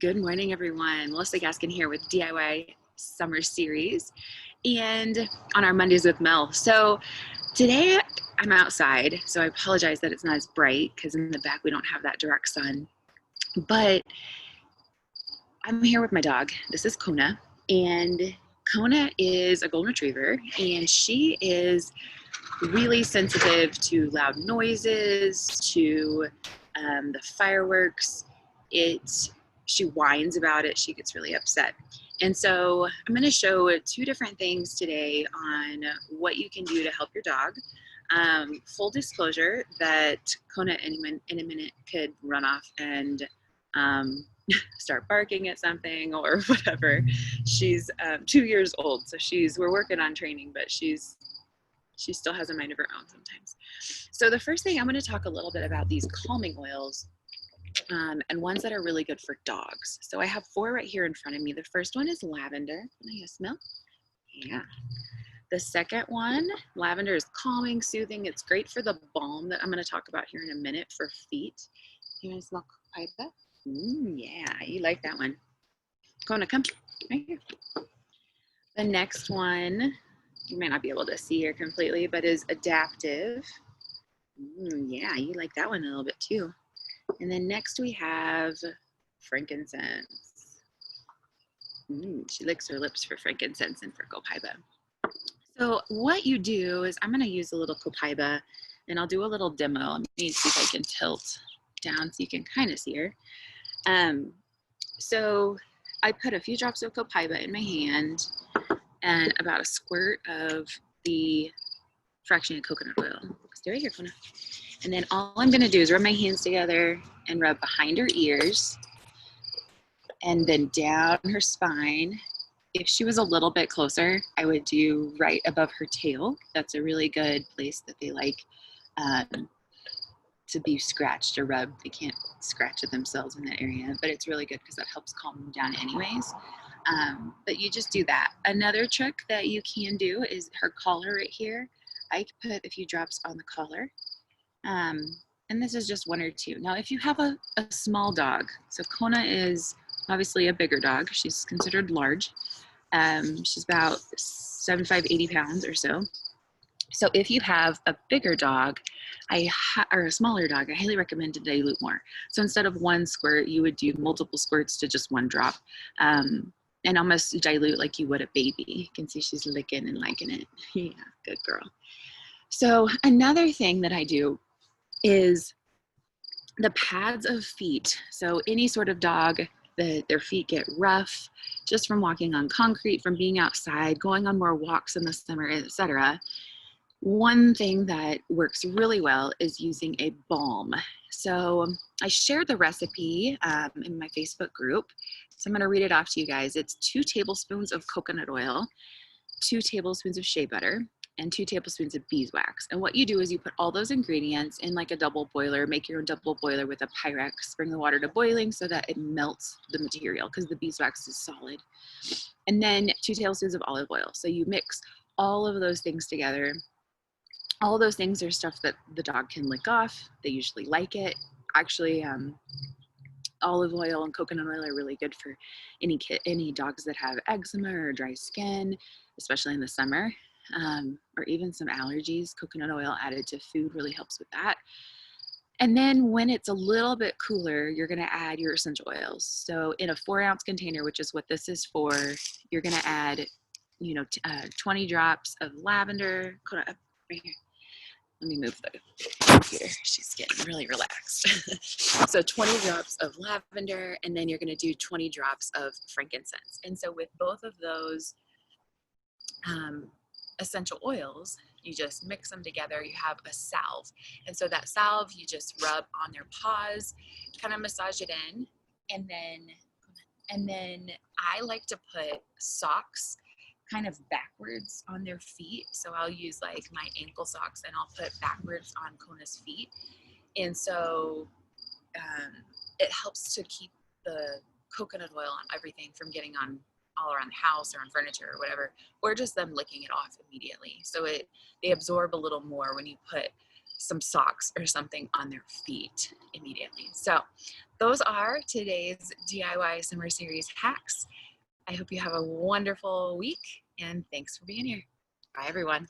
Good morning, everyone. Melissa Gaskin here with DIY Summer Series and on our Mondays with Mel. So today I'm outside, so I apologize that it's not as bright because in the back we don't have that direct sun. But I'm here with my dog. This is Kona, and Kona is a golden retriever, and she is really sensitive to loud noises, to the fireworks. She whines about it. She gets really upset. And so I'm going to show two different things today on what you can do to help your dog. Full disclosure that Kona in a minute could run off and start barking at something or whatever. She's 2 years old, so we're working on training, but she still has a mind of her own sometimes. So the first thing, I'm going to talk a little bit about these calming oils and ones that are really good for dogs. So I have 4 right here in front of me. The first one is lavender. Can you smell? Yeah. The second one, lavender, is calming, soothing. It's great for the balm that I'm going to talk about here in a minute for feet. You want to smell Copaiba? Yeah, you like that one. Kona, come right here. The next one, you might not be able to see here completely, but is Adaptiv. Yeah, you like that one a little bit too. And then next we have Frankincense. She licks her lips for frankincense and for Copaiba. So what you do is, I'm going to use a little Copaiba, and I'll do a little demo. Let me see if I can tilt down so you can kind of see her. So I put a few drops of Copaiba in my hand and about a squirt of the fractionated coconut oil. Stay right here, Kona. And then all I'm going to do is rub my hands together and rub behind her ears and then down her spine. If she was a little bit closer, I would do right above her tail. That's a really good place that they like to be scratched or rubbed. They can't scratch it themselves in that area, but it's really good because that helps calm them down anyways. But you just do that. Another trick that you can do is her collar right here. I put a few drops on the collar. And this is just 1 or 2. Now, if you have a small dog, so Kona is obviously a bigger dog. She's considered large. She's about 75, 80 pounds or so. So if you have a bigger dog, or a smaller dog, I highly recommend to dilute more. So instead of 1 squirt, you would do multiple squirts to just 1 drop. And almost dilute like you would a baby. You can see she's licking and liking it. Yeah, good girl. So another thing that I do is the pads of feet. So any sort of dog that their feet get rough just from walking on concrete, from being outside, going on more walks in the summer, etc. One thing that works really well is using a balm. So I shared the recipe in my Facebook group. So I'm going to read it off to you guys. It's 2 tablespoons of coconut oil, 2 tablespoons of shea butter, and 2 tablespoons of beeswax. And what you do is you put all those ingredients in like a double boiler, make your own double boiler with a Pyrex, bring the water to boiling so that it melts the material because the beeswax is solid. And then 2 tablespoons of olive oil. So you mix all of those things together. All of those things are stuff that the dog can lick off. They usually like it. Actually, olive oil and coconut oil are really good for any dogs that have eczema or dry skin, especially in the summer. Or even some allergies. Coconut oil added to food really helps with that. And then when it's a little bit cooler, you're going to add your essential oils. So in a 4-ounce container, which is what this is for, you're going to add, 20 drops of lavender. Right here. Let me move the computer. She's getting really relaxed. So 20 drops of lavender, and then you're going to do 20 drops of frankincense. And so with both of those essential oils, you just mix them together. You have a salve, and so that salve you just rub on their paws, kind of massage it in, and then I like to put socks kind of backwards on their feet. So I'll use like my ankle socks and I'll put backwards on Kona's feet, and so it helps to keep the coconut oil on everything from getting on all around the house or on furniture or whatever, or just them licking it off immediately. So they absorb a little more when you put some socks or something on their feet immediately. So those are today's DIY Summer Series hacks. I hope you have a wonderful week, and thanks for being here. Bye, everyone.